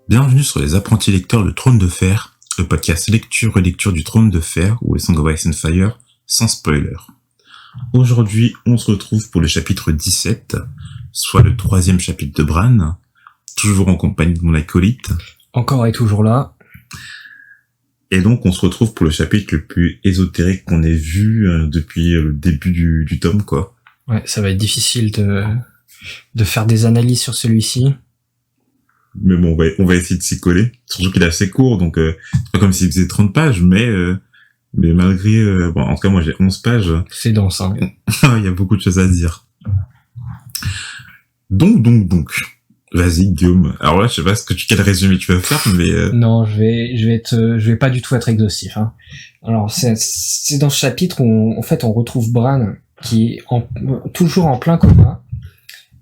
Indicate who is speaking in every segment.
Speaker 1: Bienvenue sur les apprentis lecteurs de Trône de Fer, le podcast lecture-relecture du Trône de Fer ou A Song of Ice and Fire, sans spoiler. Aujourd'hui, on se retrouve pour le chapitre 17, soit le 3e chapitre de Bran, toujours en compagnie de mon acolyte.
Speaker 2: Encore et toujours là.
Speaker 1: Et donc, on se retrouve pour le chapitre le plus ésotérique qu'on ait vu depuis le début du tome, quoi.
Speaker 2: Ouais, ça va être difficile de faire des analyses sur celui-ci.
Speaker 1: Mais bon, on va essayer de s'y coller. Surtout qu'il est assez court, donc c'est pas comme s'il faisait 30 pages, mais malgré... bon, en tout cas, moi, j'ai 11 pages.
Speaker 2: C'est dense, hein.
Speaker 1: Il y a beaucoup de choses à dire. Donc. Vas-y, Guillaume. Alors là, je sais pas quel résumé tu vas faire, mais...
Speaker 2: Non, je vais pas du tout être exhaustif, hein. Alors, c'est dans ce chapitre où, en fait, on retrouve Bran, qui est toujours en plein coma,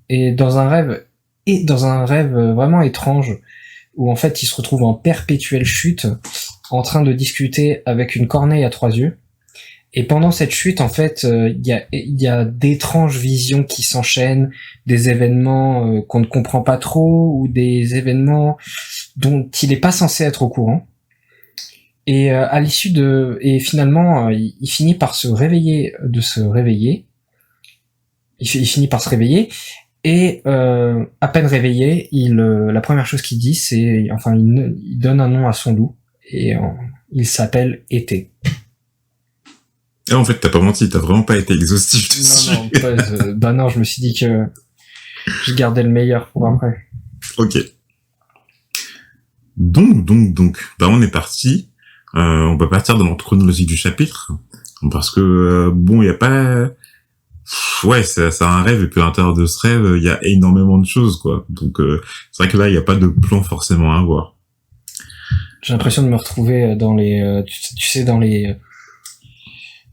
Speaker 2: et dans un rêve vraiment étrange, où en fait il se retrouve en perpétuelle chute, en train de discuter avec une corneille à 3 yeux. Et pendant cette chute, en fait, il y a d'étranges visions qui s'enchaînent, des événements qu'on ne comprend pas trop, ou des événements dont il n'est pas censé être au courant. Et et finalement, il finit par se réveiller. Il finit par se réveiller. Et à peine réveillé, la première chose qu'il dit, il donne un nom à son loup, et il s'appelle Été.
Speaker 1: Et en fait, t'as pas menti, t'as vraiment pas été exhaustif dessus.
Speaker 2: Non, je me suis dit que je gardais le meilleur pour après.
Speaker 1: Ok. Donc, on est parti. On va partir dans l'ordre chronologique du chapitre, parce que il y a pas... Ouais, c'est un rêve, et puis à l'intérieur de ce rêve, il y a énormément de choses, quoi. Donc, c'est vrai que là, il n'y a pas de plan forcément à avoir.
Speaker 2: J'ai l'impression de me retrouver dans les,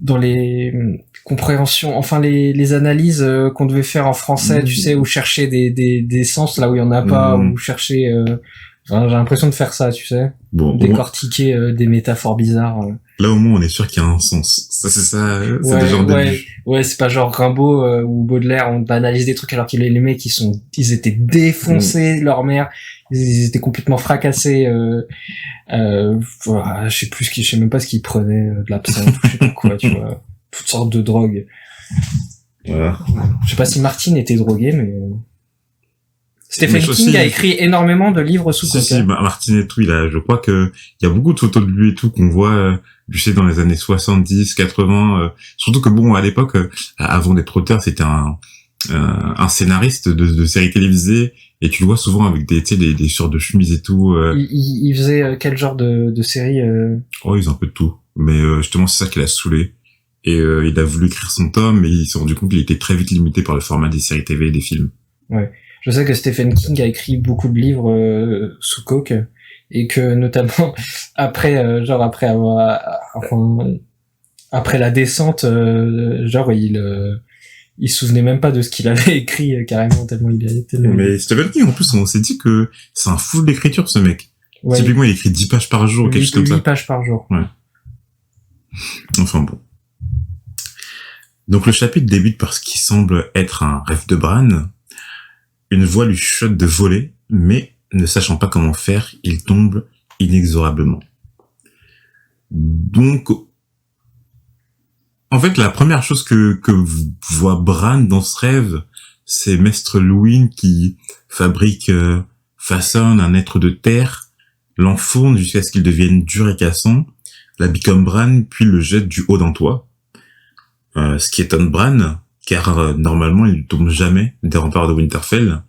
Speaker 2: dans les compréhensions, enfin les analyses qu'on devait faire en français, tu sais, où chercher des sens là où il y en a pas, ou chercher. J'ai l'impression de faire ça, tu sais.
Speaker 1: Bon,
Speaker 2: décortiquer des métaphores bizarres.
Speaker 1: Là, au moins, on est sûr qu'il y a un sens. Ça, c'est ça, c'est déjà un début.
Speaker 2: Ouais, c'est pas genre Rimbaud ou Baudelaire, on analyse des trucs alors que les mecs, ils étaient défoncés, leur mère, ils étaient complètement fracassés, voilà, je sais même pas ce qu'ils prenaient, de l'absinthe, ou je sais pas quoi, tu vois, toutes sortes de drogues.
Speaker 1: Voilà.
Speaker 2: Je sais pas si Martine était drogué, mais... Stephen King a écrit énormément de livres sous coca.
Speaker 1: Si, Martine et tout, je crois que il y a beaucoup de photos de lui et tout qu'on voit, tu sais, dans les années 70, 80, surtout que bon, à l'époque, avant d'être auteur, c'était un scénariste de séries télévisées, et tu le vois souvent avec des shorts de chemise et tout.
Speaker 2: Il faisait quel genre de série
Speaker 1: Oh, ils ont un peu de tout. Mais justement, c'est ça qui l'a saoulé. Et il a voulu écrire son tome, mais il s'est rendu compte qu'il était très vite limité par le format des séries TV et des films.
Speaker 2: Ouais. Je sais que Stephen King a écrit beaucoup de livres sous coke, et que notamment après la descente, il se souvenait même pas de ce qu'il avait écrit carrément, tellement il a été...
Speaker 1: Mais Stephen King, en plus, on s'est dit que c'est un fou d'écriture, ce mec.
Speaker 2: Ouais.
Speaker 1: Typiquement, il écrit 10 pages par jour, quelque chose comme ça.
Speaker 2: 10 pages par jour.
Speaker 1: Ouais. Enfin bon. Donc le chapitre débute par ce qui semble être un rêve de Bran. Une voix lui chuchote de voler, mais ne sachant pas comment faire, il tombe inexorablement. Donc, en fait, la première chose que voit Bran dans ce rêve, c'est Maître Luwin qui façonne un être de terre, l'enfourne jusqu'à ce qu'il devienne dur et cassant, l'habille comme Bran, puis le jette du haut d'un toit. Ce qui étonne Bran, car normalement il ne tombe jamais des remparts de Winterfell,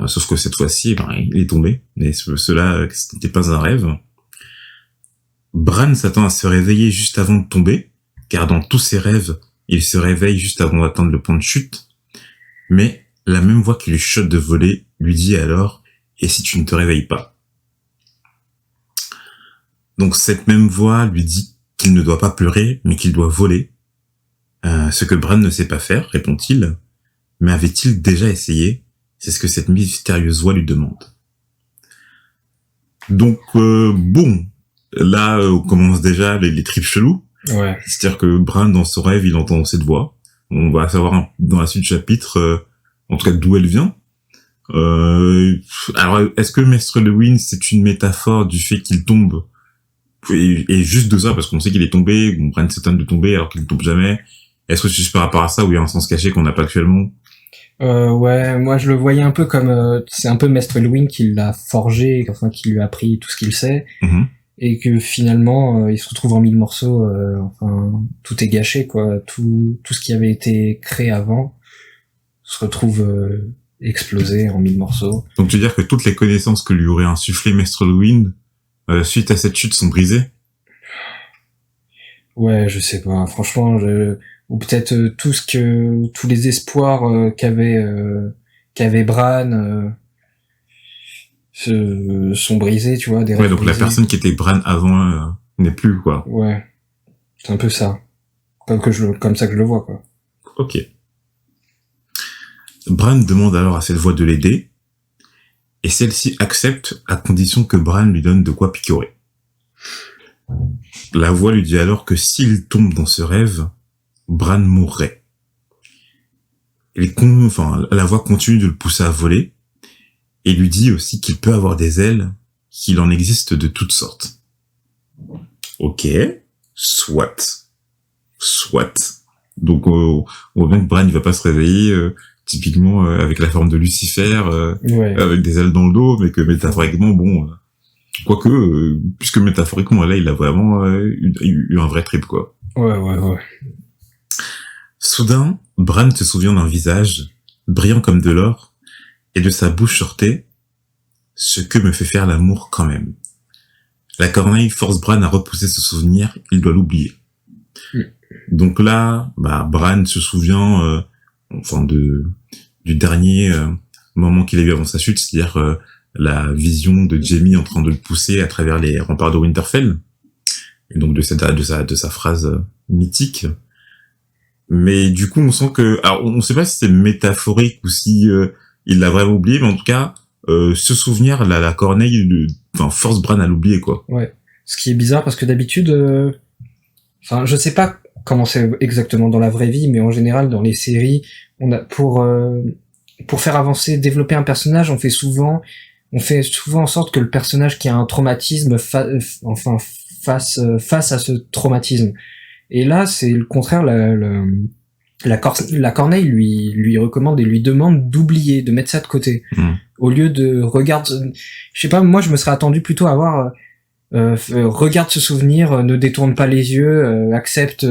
Speaker 1: sauf que cette fois-ci il est tombé, mais cela ce n'était pas un rêve. Bran s'attend à se réveiller juste avant de tomber, car dans tous ses rêves il se réveille juste avant d'atteindre le point de chute, mais la même voix qui lui chuchote de voler lui dit alors « Et si tu ne te réveilles pas ?» Donc cette même voix lui dit qu'il ne doit pas pleurer, mais qu'il doit voler. Ce que Bran ne sait pas faire, répond-il, mais avait-il déjà essayé? C'est ce que cette mystérieuse voix lui demande. Donc, bon, là, on commence déjà les tripes chelous,
Speaker 2: Ouais.
Speaker 1: C'est-à-dire que Bran, dans son rêve, il entend cette voix. On va savoir dans la suite du chapitre, en tout cas d'où elle vient. Alors, est-ce que Maître Lewin, c'est une métaphore du fait qu'il tombe et juste de ça, parce qu'on sait qu'il est tombé, Bran s'étonne de tomber alors qu'il ne tombe jamais. Est-ce que c'est juste par rapport à ça ou il y a un sens caché qu'on n'a pas actuellement?
Speaker 2: Ouais, moi je le voyais un peu comme c'est un peu Maître Elwin qui l'a forgé, enfin qui lui a appris tout ce qu'il sait, et que finalement il se retrouve en mille morceaux. Enfin, tout est gâché, quoi. Tout ce qui avait été créé avant se retrouve explosé en mille morceaux.
Speaker 1: Donc tu veux dire que toutes les connaissances que lui aurait insufflé Maître Lewin suite à cette chute sont brisées?
Speaker 2: Ouais, je sais pas. Franchement, ou peut-être tous les espoirs qu'avait Bran sont brisés, tu vois, des rêves
Speaker 1: Ouais, donc la
Speaker 2: brisés.
Speaker 1: personne qui était Bran avant n'est plus, quoi.
Speaker 2: Ouais, c'est un peu ça. Comme ça que je le vois, quoi.
Speaker 1: Ok. Bran demande alors à cette voix de l'aider, et celle-ci accepte à condition que Bran lui donne de quoi picorer. La voix lui dit alors que s'il tombe dans ce rêve, Bran mourrait. La voix continue de le pousser à voler, et lui dit aussi qu'il peut avoir des ailes, qu'il en existe de toutes sortes. Ok, soit. Donc on voit bien que Bran il va pas se réveiller typiquement avec la forme de Lucifer,
Speaker 2: Ouais.
Speaker 1: avec des ailes dans le dos, mais que métaphoriquement, bon, quoique, puisque métaphoriquement, là, il a vraiment eu un vrai trip, quoi.
Speaker 2: Ouais.
Speaker 1: Soudain, Bran se souvient d'un visage, brillant comme de l'or, et de sa bouche sortait « Ce que me fait faire l'amour quand même ». La corneille force Bran à repousser ce souvenir, il doit l'oublier. Donc là, Bran se souvient du dernier moment qu'il a eu avant sa chute, c'est-à-dire la vision de Jaime en train de le pousser à travers les remparts de Winterfell, et donc de sa phrase mythique. Mais du coup, on sent que, alors on sait pas si c'est métaphorique ou si il l'a vraiment oublié, mais en tout cas, ce souvenir, la corneille, force Bran à l'oublier, quoi.
Speaker 2: Ouais. Ce qui est bizarre parce que d'habitude, je sais pas comment c'est exactement dans la vraie vie, mais en général dans les séries, on a pour faire avancer, développer un personnage, on fait souvent en sorte que le personnage qui a un traumatisme fasse face à ce traumatisme. Et là, c'est le contraire. La corneille lui recommande et lui demande d'oublier, de mettre ça de côté, au lieu de regarde. Je sais pas, moi je me serais attendu plutôt à avoir regarde ce souvenir, ne détourne pas les yeux, accepte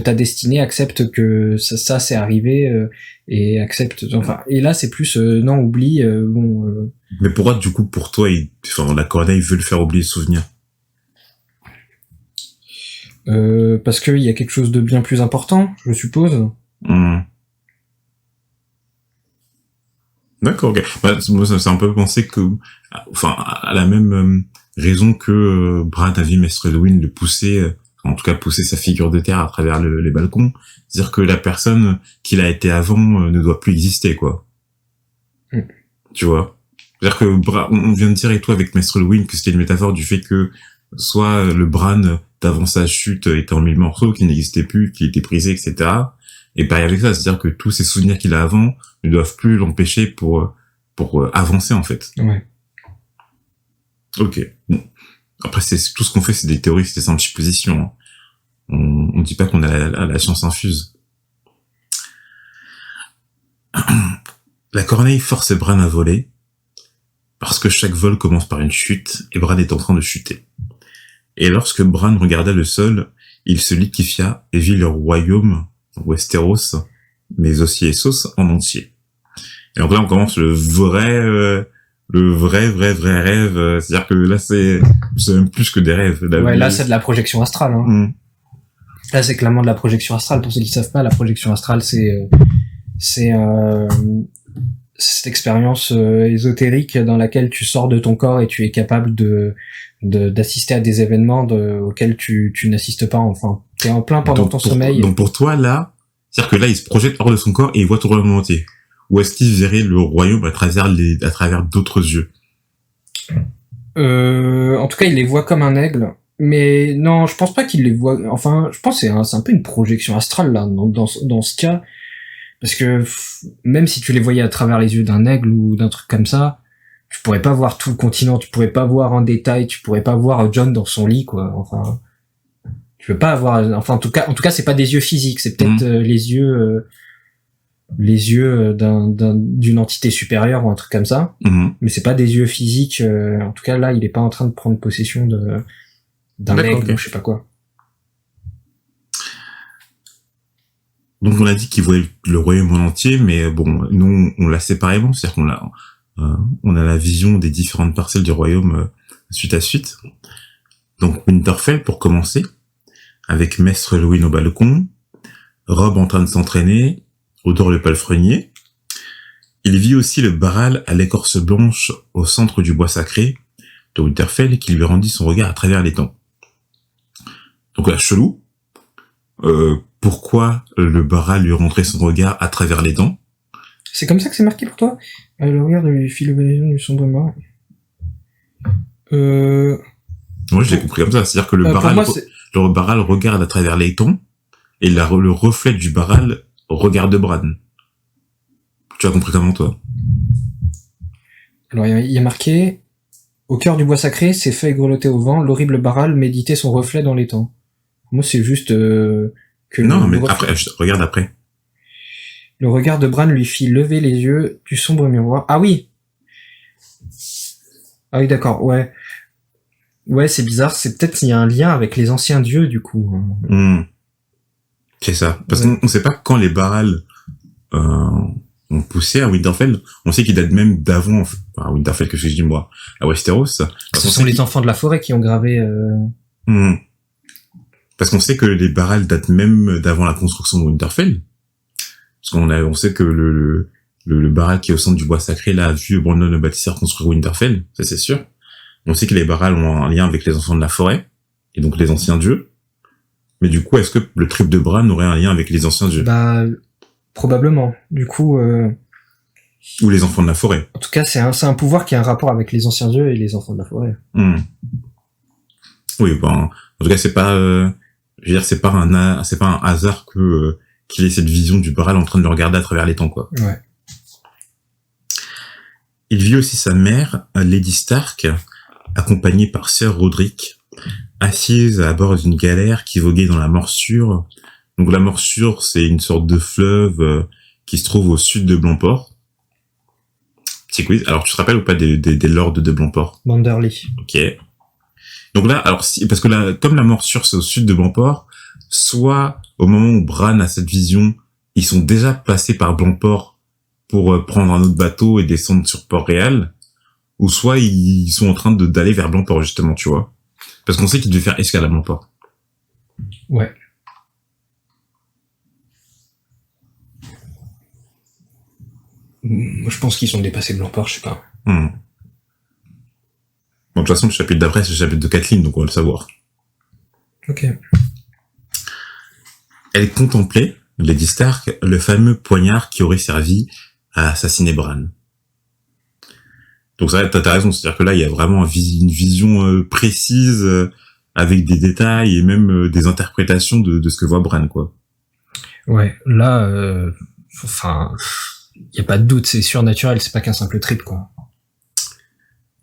Speaker 2: ta destinée, accepte que ça c'est arrivé, et accepte. Enfin, et là c'est plus non, oublie.
Speaker 1: Mais pourquoi du coup pour toi, la corneille veut le faire oublier le souvenir?
Speaker 2: Parce qu'il y a quelque chose de bien plus important, je suppose.
Speaker 1: D'accord, ok. Moi, ça un peu pensé que, à la même raison que Bran a vu Maître Lewin le pousser, en tout cas pousser sa figure de terre à travers les balcons, c'est-à-dire que la personne qu'il a été avant ne doit plus exister, quoi. Tu vois? C'est-à-dire que on vient de dire et tout avec Maître Lewin que c'était une métaphore du fait que soit le Bran d'avant sa chute était en mille morceaux, qu'il n'existait plus, qu'il était brisé, etc. Et pareil avec ça, c'est-à-dire que tous ces souvenirs qu'il a avant ne doivent plus l'empêcher pour avancer, en fait.
Speaker 2: Ouais.
Speaker 1: Ok. Bon. Après, tout ce qu'on fait, c'est des théories, c'est des simples suppositions. Hein. On dit pas qu'on a la science infuse. La corneille force Bran à voler, parce que chaque vol commence par une chute, et Bran est en train de chuter. Et lorsque Bran regarda le sol, il se liquéfia et vit le royaume, Westeros, mais aussi Essos en entier. Et donc là, on commence le vrai rêve. C'est-à-dire que là, c'est même plus que des rêves.
Speaker 2: Là, c'est de la projection astrale. Hein. Là, c'est clairement de la projection astrale. Pour ceux qui savent pas, la projection astrale, c'est cette expérience ésotérique dans laquelle tu sors de ton corps et tu es capable d'assister à des événements auxquels tu n'assistes pas. Enfin, t'es en plein pendant ton sommeil.
Speaker 1: Donc pour toi, là, c'est-à-dire que là, il se projette hors de son corps et il voit tout le royaume entier. Ou est-ce qu'il verrait le royaume à travers d'autres yeux?
Speaker 2: En tout cas, il les voit comme un aigle. Mais non, je pense pas qu'il les voit. Enfin, je pense que c'est un peu une projection astrale là dans ce cas, parce que même si tu les voyais à travers les yeux d'un aigle ou d'un truc comme ça, tu pourrais pas voir tout le continent, tu pourrais pas voir en détail, tu pourrais pas voir John dans son lit, quoi. Enfin, tu peux pas avoir. Enfin, en tout cas, c'est pas des yeux physiques, c'est peut-être les yeux d'une entité supérieure ou un truc comme ça, mais c'est pas des yeux physiques. En tout cas, là, il est pas en train de prendre possession d'un aigle,
Speaker 1: okay.
Speaker 2: ou je sais pas quoi.
Speaker 1: Donc on a dit qu'il voyait le royaume en entier, mais bon, nous on l'a séparément, c'est-à-dire on a la vision des différentes parcelles du royaume suite à suite. Donc Winterfell pour commencer, avec Maître Louis au balcon, Robb en train de s'entraîner, Hodor le palefrenier. Il vit aussi le Baral à l'écorce blanche au centre du bois sacré de Winterfell qui lui rendit son regard à travers les temps. Donc là, chelou. Pourquoi le Baral lui rendrait son regard à travers les dents?
Speaker 2: C'est comme ça que c'est marqué pour toi? Le regard de lui fit le balayon du sombre mort.
Speaker 1: Moi, je l'ai compris comme ça. C'est-à-dire que le Baral regarde à travers les tons et le reflet du Baral regarde Bran. Tu as compris comment, toi?
Speaker 2: Alors, il y a marqué au cœur du bois sacré, ses feuilles grelottaient au vent, l'horrible Baral méditait son reflet dans les temps. Moi, c'est juste que...
Speaker 1: Non, mais après, regarde après.
Speaker 2: Le regard de Bran lui fit lever les yeux du sombre miroir. Ah oui! Ah oui, d'accord, ouais. Ouais, c'est bizarre, c'est peut-être qu'il y a un lien avec les anciens dieux, du coup.
Speaker 1: C'est ça. Parce qu'on sait pas quand les Baral ont poussé à Winterfell. On sait qu'ils datent même d'avant, à Winterfell, que je dis moi, à Westeros.
Speaker 2: Ce sont les enfants de la forêt qui ont gravé...
Speaker 1: Parce qu'on sait que les Baral datent même d'avant la construction de Winterfell. Parce on sait que le Baral qui est au centre du bois sacré, là, a vu Brandon le bâtisseur construire Winterfell. Ça, c'est sûr. On sait que les Baral ont un lien avec les enfants de la forêt. Et donc les anciens dieux. Mais du coup, est-ce que le trip de Bran aurait un lien avec les anciens dieux?
Speaker 2: Bah, probablement. Du coup...
Speaker 1: Ou les enfants de la forêt.
Speaker 2: En tout cas, c'est un pouvoir qui a un rapport avec les anciens dieux et les enfants de la forêt.
Speaker 1: Oui, en tout cas, c'est pas... je veux dire, c'est pas un hasard qu'il ait cette vision du Baral en train de le regarder à travers les temps, quoi.
Speaker 2: Ouais.
Speaker 1: Il vit aussi sa mère, Lady Stark, accompagnée par Sir Roderick, assise à bord d'une galère qui voguait dans la morsure. Donc la morsure, c'est une sorte de fleuve qui se trouve au sud de Blancport. Petit quiz. Alors, tu te rappelles ou pas des lords de Blancport?
Speaker 2: Manderly.
Speaker 1: Ok. Donc là, alors parce que là, comme la morsure c'est au sud de Blancport, soit au moment où Bran a cette vision, ils sont déjà passés par Blancport pour prendre un autre bateau et descendre sur Port-Réal, ou soit ils sont en train d'aller vers Blancport justement, tu vois. Parce qu'on sait qu'ils devaient faire escale à Blancport.
Speaker 2: Ouais. Je pense qu'ils sont dépassés Blancport, je sais pas.
Speaker 1: Bon, de toute façon, le chapitre d'après, c'est le chapitre de Catelyn, donc on va le savoir.
Speaker 2: Ok.
Speaker 1: Elle contemplait, Lady Stark, le fameux poignard qui aurait servi à assassiner Bran. Donc ça, t'as raison, c'est-à-dire que là, il y a vraiment une vision précise, avec des détails et même des interprétations de ce que voit Bran, quoi.
Speaker 2: Ouais, là, enfin, y a pas de doute, c'est surnaturel, c'est pas qu'un simple trip, quoi.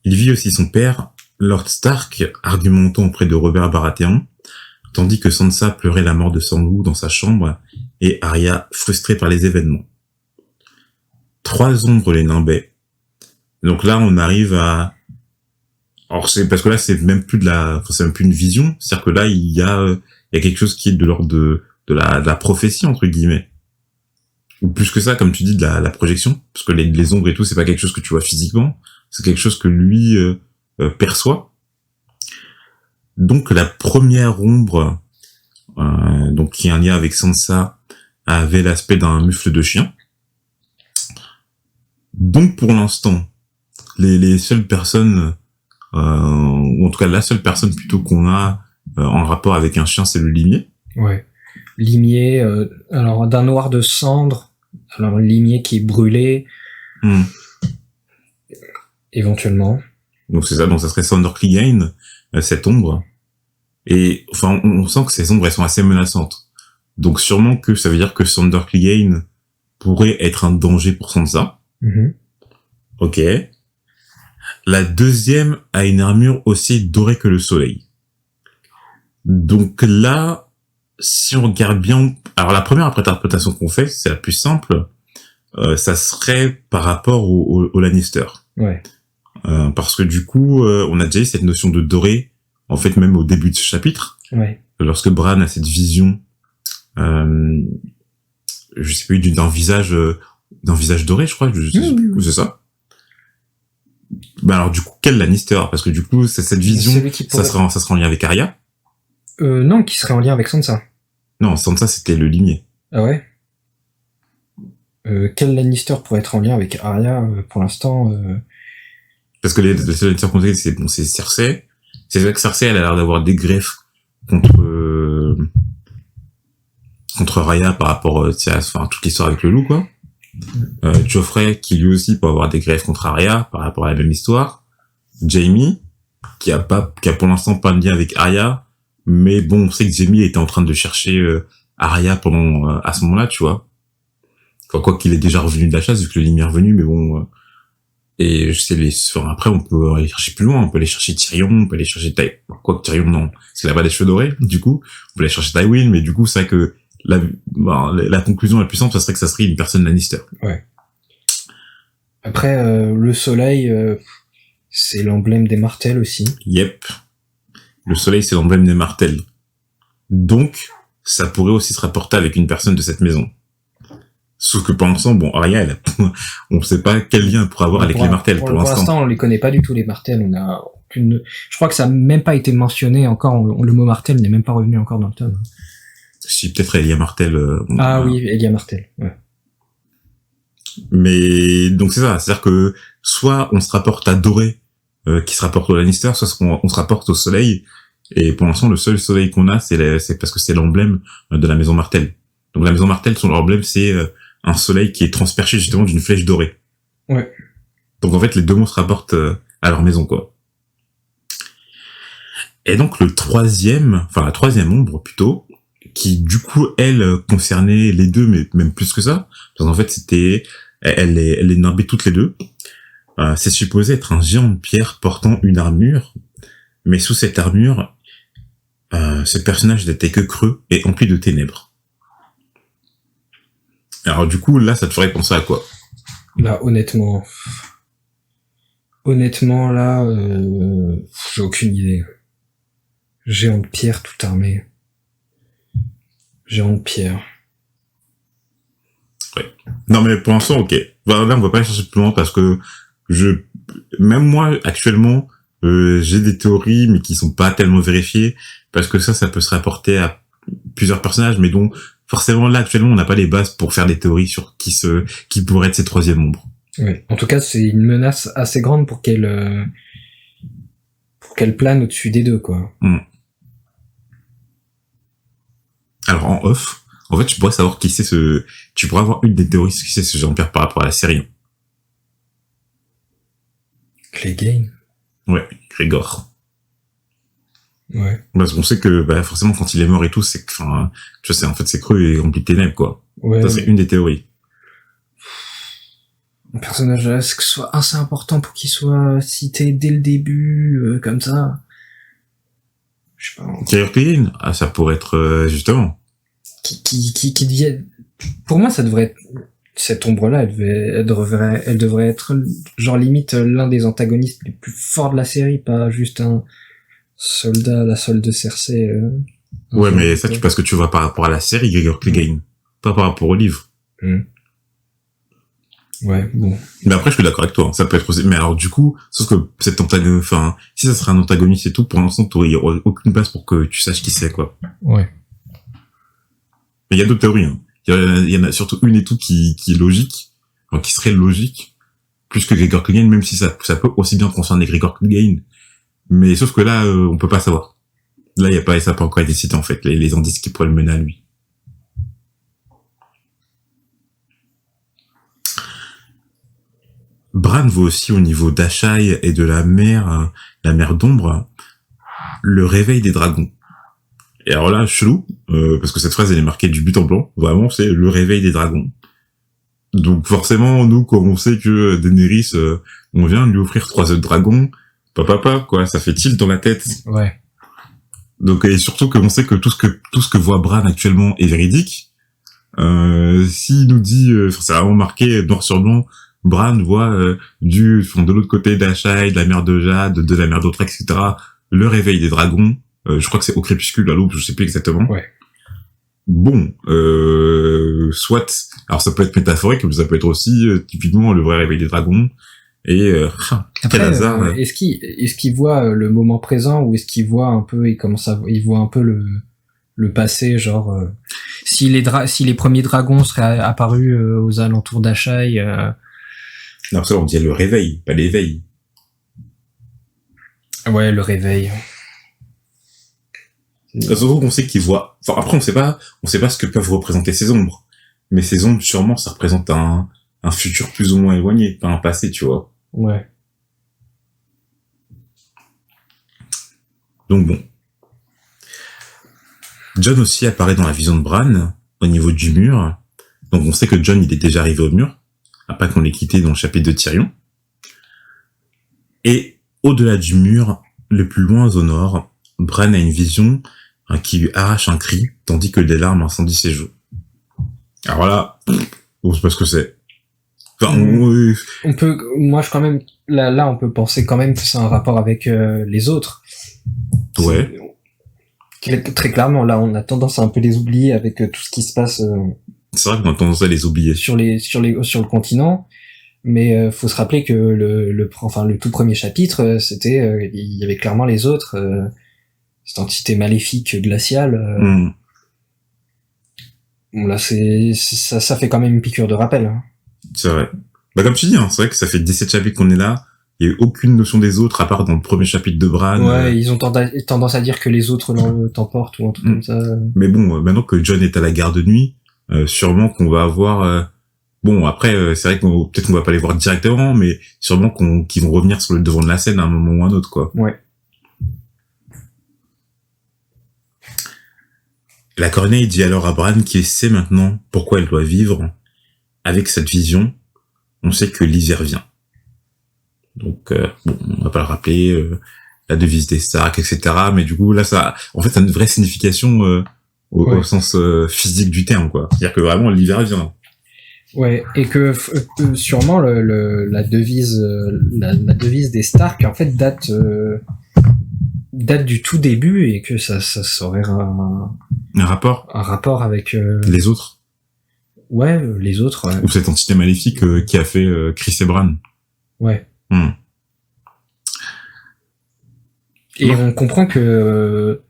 Speaker 1: Il vit aussi son père, Lord Stark, argumentant auprès de Robert Baratheon, tandis que Sansa pleurait la mort de Sangwoo dans sa chambre et Arya frustrée par les événements. 3 ombres les nimbaient. Donc là, on arrive à... Alors c'est parce que là, c'est même plus c'est même plus une vision. C'est-à-dire que là, il y a quelque chose qui est de l'ordre de la prophétie, entre guillemets. Ou plus que ça, comme tu dis, de la projection. Parce que les ombres et tout, c'est pas quelque chose que tu vois physiquement. C'est quelque chose que lui perçoit. Donc la première ombre, donc qui a un lien avec Sansa, avait l'aspect d'un mufle de chien. Donc pour l'instant, les seules personnes, ou en tout cas la seule personne plutôt qu'on a en rapport avec un chien, c'est le limier.
Speaker 2: Ouais. Limier, alors d'un noir de cendre, alors limier qui est brûlé, éventuellement.
Speaker 1: Donc c'est ça, donc ça serait Sandor Clegane, cette ombre. Et enfin, on sent que ces ombres, elles sont assez menaçantes. Donc sûrement que ça veut dire que Sandor Clegane pourrait être un danger pour Sansa. Ok. La deuxième a une armure aussi dorée que le soleil. Donc là, si on regarde bien, alors la première interprétation qu'on fait, c'est la plus simple, ça serait par rapport au Lannister.
Speaker 2: Ouais.
Speaker 1: Parce que du coup, on a déjà eu cette notion de doré, en fait même au début de ce chapitre, lorsque Bran a cette vision, je sais plus, d'un visage doré, je crois, c'est ça. Bah alors du coup, quel Lannister? Parce que du coup, c'est cette vision, ça sera en lien avec Arya.
Speaker 2: Non, qui serait en lien avec Sansa.
Speaker 1: Non, Sansa c'était le limier.
Speaker 2: Ah ouais. Quel Lannister pourrait être en lien avec Arya pour l'instant
Speaker 1: Parce que les Lannister qu'on sait, c'est Cersei. C'est vrai que Cersei, elle a l'air d'avoir des greffes contre Arya par rapport à toute l'histoire avec le loup, quoi. Joffrey, qui lui aussi peut avoir des greffes contre Arya par rapport à la même histoire. Jaime, qui a pour l'instant pas de lien avec Arya, mais bon, on sait que Jaime était en train de chercher Arya pendant à ce moment-là, tu vois. Quoi qu'il est déjà revenu de la chasse, vu que le Limier est revenu, mais bon. Et je sais après, on peut aller chercher plus loin, on peut aller chercher Tyrion, on peut aller chercher quoi que Tyrion, non, parce qu'il a pas des cheveux dorés, du coup. On peut aller chercher Tywin, mais du coup, c'est vrai que la conclusion la plus simple, ça serait que ça serait une personne Lannister.
Speaker 2: Ouais. Après, le soleil, c'est l'emblème des Martels aussi.
Speaker 1: Yep. Le soleil, c'est l'emblème des Martels. Donc, ça pourrait aussi se rapporter avec une personne de cette maison. Sauf que pour l'instant, bon, Arya, on sait pas quel lien elle pourrait avoir avec les Martels pour l'instant.
Speaker 2: Pour l'instant, on les connaît pas du tout, les Martels. On a je crois que ça a même pas été mentionné encore. Le mot Martel n'est même pas revenu encore dans le tome.
Speaker 1: Si, peut-être Elia Martell.
Speaker 2: Oui, Elia Martell. Ouais.
Speaker 1: Mais donc c'est ça, c'est-à-dire que soit on se rapporte à Doré, qui se rapporte au Lannister, soit on se rapporte au soleil. Et pour l'instant, le seul soleil qu'on a, c'est parce que c'est l'emblème de la maison Martell. Donc la maison Martell, son emblème, c'est un soleil qui est transperché justement d'une flèche dorée.
Speaker 2: Ouais.
Speaker 1: Donc en fait, les deux mots se rapportent à leur maison, quoi. Et donc la troisième ombre plutôt, qui du coup elle concernait les deux, mais même plus que ça, parce qu'en fait elle les nimbait toutes les deux. C'est supposé être un géant de pierre portant une armure, mais sous cette armure, ce personnage n'était que creux et empli de ténèbres. Alors du coup là, ça te ferait penser à quoi?
Speaker 2: Bah honnêtement là, j'ai aucune idée. Géant de pierre tout armé. Géant de pierre.
Speaker 1: Ouais. Non mais pour l'instant, ok. Là, on va pas aller chercher plus loin parce que même moi actuellement, j'ai des théories mais qui sont pas tellement vérifiées parce que ça peut se rapporter à plusieurs personnages, mais dont forcément là actuellement on n'a pas les bases pour faire des théories sur qui pourrait être ces troisième ombres.
Speaker 2: Oui. En tout cas, c'est une menace assez grande pour qu'elle plane au-dessus des deux, quoi.
Speaker 1: Alors en off, en fait, tu pourrais savoir tu pourrais avoir une des théories qui c'est ce Jean-Pierre par rapport à la série.
Speaker 2: Clegane.
Speaker 1: Ouais, Grégor.
Speaker 2: Ouais.
Speaker 1: Parce qu'on sait que forcément quand il est mort et tout, c'est tu sais, en fait c'est creux et rempli de ténèbres, quoi.
Speaker 2: Ouais.
Speaker 1: Ça c'est une des théories.
Speaker 2: Un personnage là, c'est que ce soit assez important pour qu'il soit cité dès le début, comme ça. Je sais pas.
Speaker 1: Clegane, ça pourrait être justement.
Speaker 2: Qui devient. Pour moi, ça devrait être. Cette ombre-là, elle devrait être genre limite l'un des antagonistes les plus forts de la série, pas juste un soldat, la solde de Cersei.
Speaker 1: Ouais, mais ça, parce que tu vois par rapport à la série, Gregor Clegane, pas par rapport au livre.
Speaker 2: Ouais, bon.
Speaker 1: Mais après, je suis d'accord avec toi, ça peut être aussi, mais alors, du coup, sauf que cet antagoniste, si ça serait un antagoniste et tout, pour l'instant, il y aurait aucune base pour que tu saches qui c'est, quoi.
Speaker 2: Ouais.
Speaker 1: Mais il y a d'autres théories, hein. Il y en a surtout une et tout qui est logique, qui serait logique, plus que Gregor Clegane, même si ça peut aussi bien concerner Gregor Clegane. Mais sauf que là, on peut pas savoir. Là, ça n'a pas encore été cité, en fait, les indices qui pourraient le mener à lui. Bran voit aussi au niveau d'Ashai et de la mer d'ombre, le réveil des dragons. Et alors là, chelou, parce que cette phrase elle est marquée du but en blanc, vraiment c'est le réveil des dragons. Donc forcément, nous, quand on sait que Daenerys, on vient de lui offrir 3 œufs de dragon, papa, quoi, ça fait tilt dans la tête.
Speaker 2: Ouais.
Speaker 1: Donc, et surtout qu'on sait que tout ce que voit Bran actuellement est véridique. S'il nous dit, c'est vraiment marqué noir sur blanc, Bran voit de l'autre côté d'Ashai, de la mer de Jade, de la mer d'Autrek, etc., le réveil des dragons. Je crois que c'est au crépuscule, à l'aube, je sais plus exactement.
Speaker 2: Ouais.
Speaker 1: Bon, soit, alors ça peut être métaphorique, mais ça peut être aussi typiquement le vrai réveil des dragons. Et
Speaker 2: après,
Speaker 1: quel hasard.
Speaker 2: Est-ce qu'il voit le moment présent ou est-ce qu'il voit un peu, il voit un peu le passé, genre si les premiers dragons seraient apparus aux alentours d'Ashai.
Speaker 1: Non, ça on dit le réveil, pas l'éveil.
Speaker 2: Ouais, le réveil.
Speaker 1: Surtout qu'on sait qu'il voit. Enfin, après, on sait pas ce que peuvent représenter ces ombres. Mais ces ombres, sûrement, ça représente un futur plus ou moins éloigné, pas un passé, tu vois.
Speaker 2: Ouais.
Speaker 1: Donc bon. Jon aussi apparaît dans la vision de Bran, au niveau du mur. Donc on sait que Jon, il est déjà arrivé au mur, après qu'on l'ait quitté dans le chapitre de Tyrion. Et au-delà du mur, le plus loin au nord, Bran a une vision qui lui arrache un cri, tandis que des larmes incendient ses joues. Alors là, on sait pas ce que c'est. Enfin,
Speaker 2: on peut, moi je quand même, là on peut penser quand même que c'est un rapport avec les autres.
Speaker 1: Ouais.
Speaker 2: Très clairement, là on a tendance à un peu les oublier avec tout ce qui se passe.
Speaker 1: C'est vrai qu'on a tendance à les oublier.
Speaker 2: Sur le continent. Mais faut se rappeler que le tout premier chapitre, c'était, il y avait clairement les autres, cette entité maléfique glaciale. Bon, là ça fait quand même une piqûre de rappel. Hein.
Speaker 1: C'est vrai. Bah comme tu dis, hein, c'est vrai que ça fait 17 chapitres qu'on est là. Il y a eu aucune notion des autres à part dans le premier chapitre de Bran.
Speaker 2: Ouais, ils ont tendance à dire que les autres t'emportent ou un truc comme ça.
Speaker 1: Mais bon, maintenant que Jon est à la garde de nuit, sûrement qu'on va avoir. Bon, après, c'est vrai peut-être qu'on va pas les voir directement, mais sûrement qu'ils vont revenir sur le devant de la scène à un moment ou un autre, quoi.
Speaker 2: Ouais.
Speaker 1: La Corneille dit alors à Bran qu'il sait maintenant pourquoi elle doit vivre. Avec cette vision, on sait que l'hiver vient. Donc, bon, on va pas le rappeler, la devise des Stark, etc. Mais du coup, là, ça a une vraie signification au sens physique du terme, quoi. C'est-à-dire que vraiment, l'hiver vient.
Speaker 2: Ouais, et que sûrement la devise des Stark en fait date du tout début et que ça serait un rapport avec
Speaker 1: les autres.
Speaker 2: Ouais, les autres. Ouais.
Speaker 1: Ou cette entité maléfique qui a fait Chris et Bran.
Speaker 2: Ouais. Et on comprend que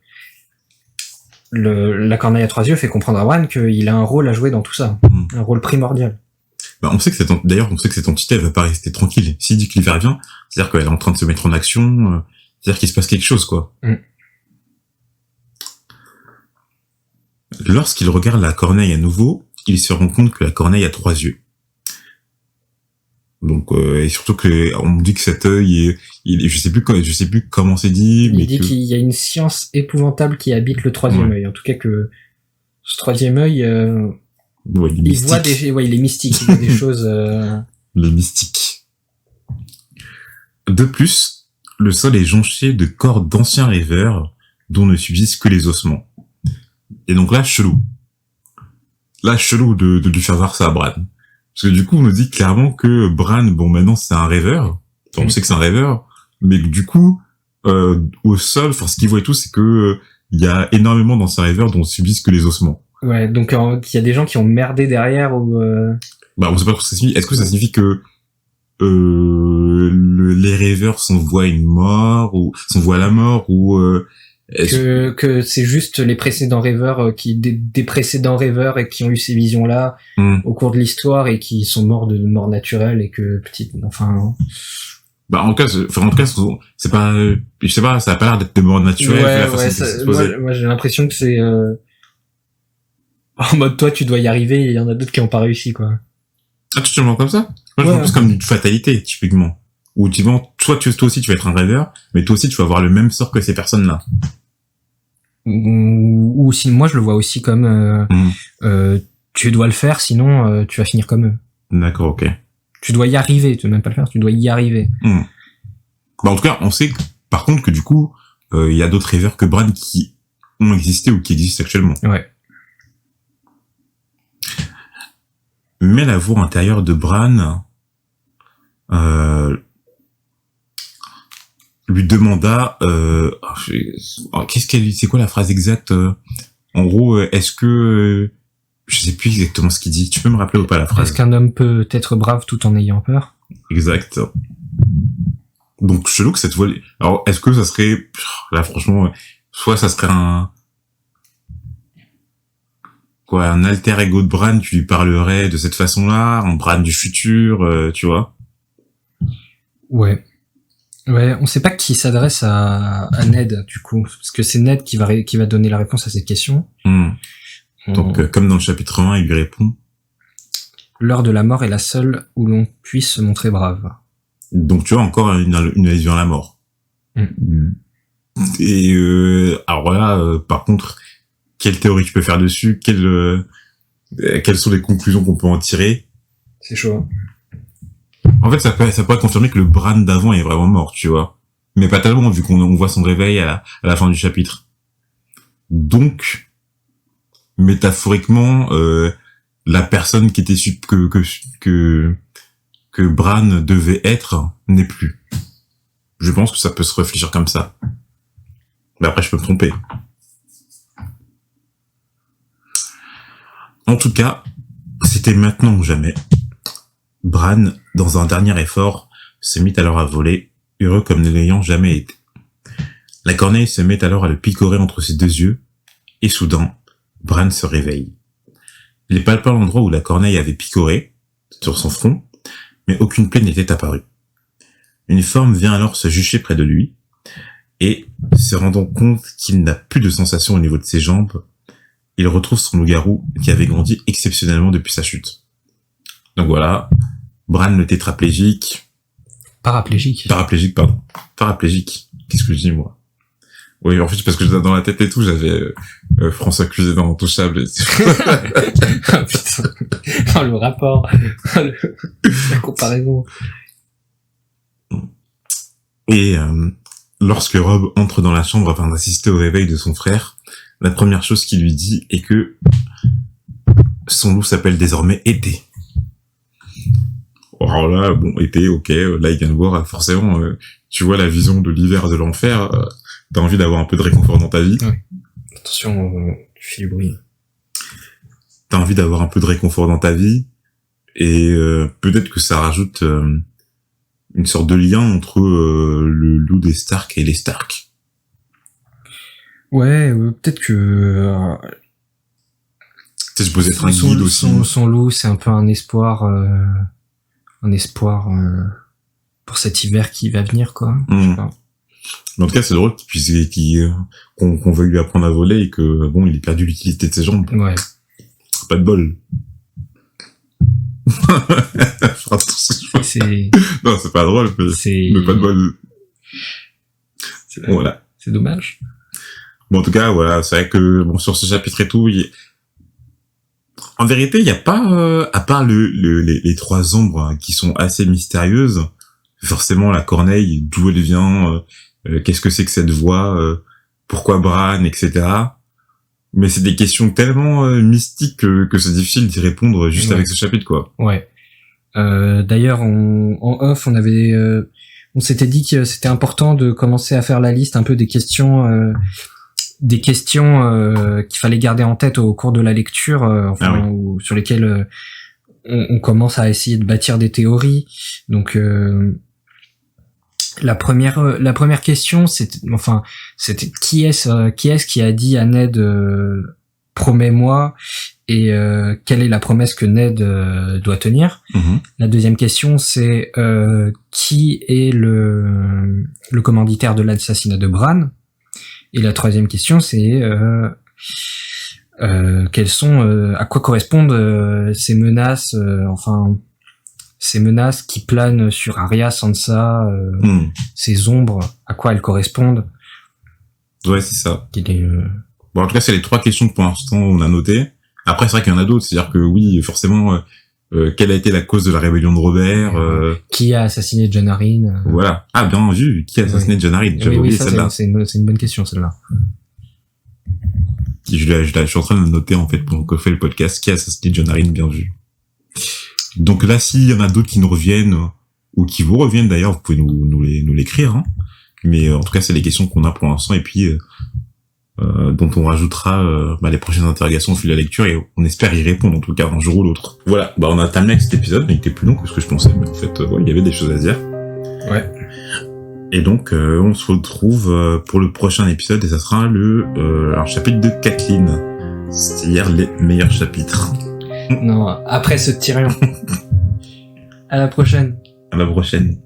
Speaker 2: la Corneille à 3 yeux fait comprendre à Bran qu'il a un rôle à jouer dans tout ça, un rôle primordial.
Speaker 1: Bah, on sait que cette entité, elle va pas rester tranquille. S'il dit que l'hiver vient, c'est-à-dire qu'elle est en train de se mettre en action, c'est-à-dire qu'il se passe quelque chose, quoi. Lorsqu'il regarde la Corneille à nouveau, il se rend compte que la Corneille a 3 yeux. Donc, et surtout que on me dit que cet œil je sais plus comment c'est dit,
Speaker 2: il dit qu'il y a une science épouvantable qui habite le 3e œil. En tout cas que ce 3e œil, il voit il est mystique, il voit des choses.
Speaker 1: Les mystiques. De plus, le sol est jonché de corps d'anciens rêveurs dont ne subsistent que les ossements. Et donc là, chelou de lui faire voir ça à Bran. Parce que du coup, on nous dit clairement que Bran, bon, maintenant, c'est un rêveur. Enfin, on sait que c'est un rêveur. Mais que du coup, au sol, enfin, ce qu'il voit et tout, c'est que il y a énormément d'anciens rêveurs dont subsistent que les ossements.
Speaker 2: Ouais, donc il y a des gens qui ont merdé derrière ou...
Speaker 1: Bah, on sait pas trop ce que ça signifie. Est-ce que ça signifie que les rêveurs s'envoient une mort ou s'envoient à la mort ou
Speaker 2: que c'est juste les précédents rêveurs des précédents rêveurs et qui ont eu ces visions là au cours de l'histoire et qui sont morts de mort naturelle et que
Speaker 1: bah en tout cas c'est pas je sais pas, ça a pas l'air d'être de mort naturelle.
Speaker 2: Moi j'ai l'impression que c'est en mode toi tu dois y arriver et il y en a d'autres qui ont pas réussi quoi.
Speaker 1: Ah, tu te demandes comme ça? Moi, je vois
Speaker 2: Ouais.
Speaker 1: plus comme une fatalité, typiquement. Où typiquement, toi aussi, tu vas être un rêveur, mais toi aussi, tu vas avoir le même sort que ces personnes-là.
Speaker 2: Ou si moi je le vois aussi comme tu dois le faire, sinon tu vas finir comme eux.
Speaker 1: D'accord, ok.
Speaker 2: Tu dois y arriver, tu dois même pas le faire, tu dois y arriver.
Speaker 1: Bah, en tout cas, on sait par contre que du coup, il y a d'autres rêveurs que Bran qui ont existé ou qui existent actuellement.
Speaker 2: Ouais.
Speaker 1: Mais la voix intérieure de Bran lui demanda c'est quoi la phrase exacte en gros, est-ce que je sais plus exactement ce qu'il dit. Tu peux me rappeler ou pas la phrase?
Speaker 2: Est-ce qu'un homme peut être brave tout en ayant peur?
Speaker 1: Exact. Donc chelou que cette voix. Alors est-ce que ça serait là franchement, soit ça serait un alter ego de Bran, tu lui parlerais de cette façon-là, un Bran du futur, tu vois?
Speaker 2: Ouais. Ouais, on sait pas qui s'adresse à Ned, du coup. Parce que c'est Ned qui va donner la réponse à cette question.
Speaker 1: Donc, comme dans le chapitre 1, il lui répond.
Speaker 2: L'heure de la mort est la seule où l'on puisse se montrer brave.
Speaker 1: Donc, tu vois, encore une allusion à la mort. Et, alors là, par contre, quelle théorie tu peux faire dessus? Quelles sont les conclusions qu'on peut en tirer?
Speaker 2: C'est chaud.
Speaker 1: En fait, ça pourrait confirmer que le Bran d'avant est vraiment mort, tu vois. Mais pas tellement, vu qu'on voit son réveil à la fin du chapitre. Donc, métaphoriquement, la personne qui était que Bran devait être n'est plus. Je pense que ça peut se réfléchir comme ça. Mais après, je peux me tromper. En tout cas, c'était maintenant ou jamais. Bran, dans un dernier effort, se mit alors à voler, heureux comme ne l'ayant jamais été. La corneille se met alors à le picorer entre ses deux yeux, et soudain, Bran se réveille. Il palpa l'endroit où la corneille avait picoré, sur son front, mais aucune plaie n'était apparue. Une forme vient alors se jucher près de lui, et, se rendant compte qu'il n'a plus de sensation au niveau de ses jambes, il retrouve son loup-garou qui avait grandi exceptionnellement depuis sa chute. Donc voilà, Bran le tétraplégique. Paraplégique, pardon. Paraplégique. Qu'est-ce que je dis, moi? Oui, en fait, parce que dans la tête et tout, j'avais François Cluzet dans Intouchable. Et...
Speaker 2: Ah putain. Oh, le rapport. La comparaison.
Speaker 1: Et lorsque Robb entre dans la chambre afin d'assister au réveil de son frère, la première chose qu'il lui dit est que son loup s'appelle désormais Été. Alors là, bon, Été, ok, là il vient de voir, forcément, tu vois la vision de l'hiver de l'enfer, t'as envie d'avoir un peu de réconfort dans ta vie.
Speaker 2: Oui. Attention, tu fais du bruit.
Speaker 1: T'as envie d'avoir un peu de réconfort dans ta vie, et peut-être que ça rajoute une sorte de lien entre le loup des Stark et les Stark.
Speaker 2: Ouais, peut-être que...
Speaker 1: Tu sais, je peux être un guide aussi.
Speaker 2: Son loup, c'est un peu un espoir... pour cet hiver qui va venir, quoi. Je sais pas.
Speaker 1: Mais en tout cas, c'est drôle qu'on veuille lui apprendre à voler et que, bon, il ait perdu l'utilité de ses jambes.
Speaker 2: Ouais.
Speaker 1: Pas de bol.
Speaker 2: C'est...
Speaker 1: Non, c'est pas drôle, mais pas de bol. Voilà.
Speaker 2: C'est dommage.
Speaker 1: Bon, en tout cas, voilà, c'est vrai que, bon, sur ce chapitre et tout, en vérité, il y a pas, à part les trois ombres hein, qui sont assez mystérieuses, forcément la corneille, d'où elle vient, qu'est-ce que c'est que cette voix, pourquoi Bran, etc. Mais c'est des questions tellement mystiques que c'est difficile d'y répondre juste avec ce chapitre, quoi.
Speaker 2: Ouais. D'ailleurs, en off, on s'était dit que c'était important de commencer à faire la liste un peu des questions qu'il fallait garder en tête au cours de la lecture, ou sur lesquelles on commence à essayer de bâtir des théories. Donc la première question, c'était qui est-ce qui a dit à Ned promets-moi, et quelle est la promesse que Ned doit tenir. La deuxième question, c'est qui est le commanditaire de l'assassinat de Bran. Et la troisième question, c'est quelles sont, à quoi correspondent ces menaces, ces menaces qui planent sur Arya, Sansa, ces ombres, à quoi elles correspondent.
Speaker 1: Ouais, c'est ça.
Speaker 2: Bon,
Speaker 1: en tout cas, c'est les 3 questions que pour l'instant on a notées. Après, c'est vrai qu'il y en a d'autres. C'est-à-dire que oui, forcément, quelle a été la cause de la rébellion de Robert
Speaker 2: Qui a assassiné Jon Arryn
Speaker 1: Voilà. Ah, bien vu. Qui a assassiné Jon Arryn? J'avais oublié celle-là.
Speaker 2: C'est une bonne question, celle-là.
Speaker 1: Je suis en train de noter, en fait, pendant qu'on fait le podcast, qui a assassiné Jon Arryn, bien vu. Donc là, s'il y en a d'autres qui nous reviennent, ou qui vous reviennent d'ailleurs, vous pouvez nous l'écrire, hein. Mais en tout cas, c'est les questions qu'on a pour l'instant, et puis dont on rajoutera les prochaines interrogations au fil de la lecture, et on espère y répondre, en tout cas, un jour ou l'autre. Voilà, on a terminé avec cet épisode, mais il était plus long que ce que je pensais, mais en fait, il y avait des choses à dire.
Speaker 2: Ouais.
Speaker 1: Et donc, on se retrouve pour le prochain épisode, et ça sera le chapitre de Catelyn, c'est-à-dire les meilleurs chapitres.
Speaker 2: Non, après ce Tyrion. À la prochaine.
Speaker 1: À la prochaine.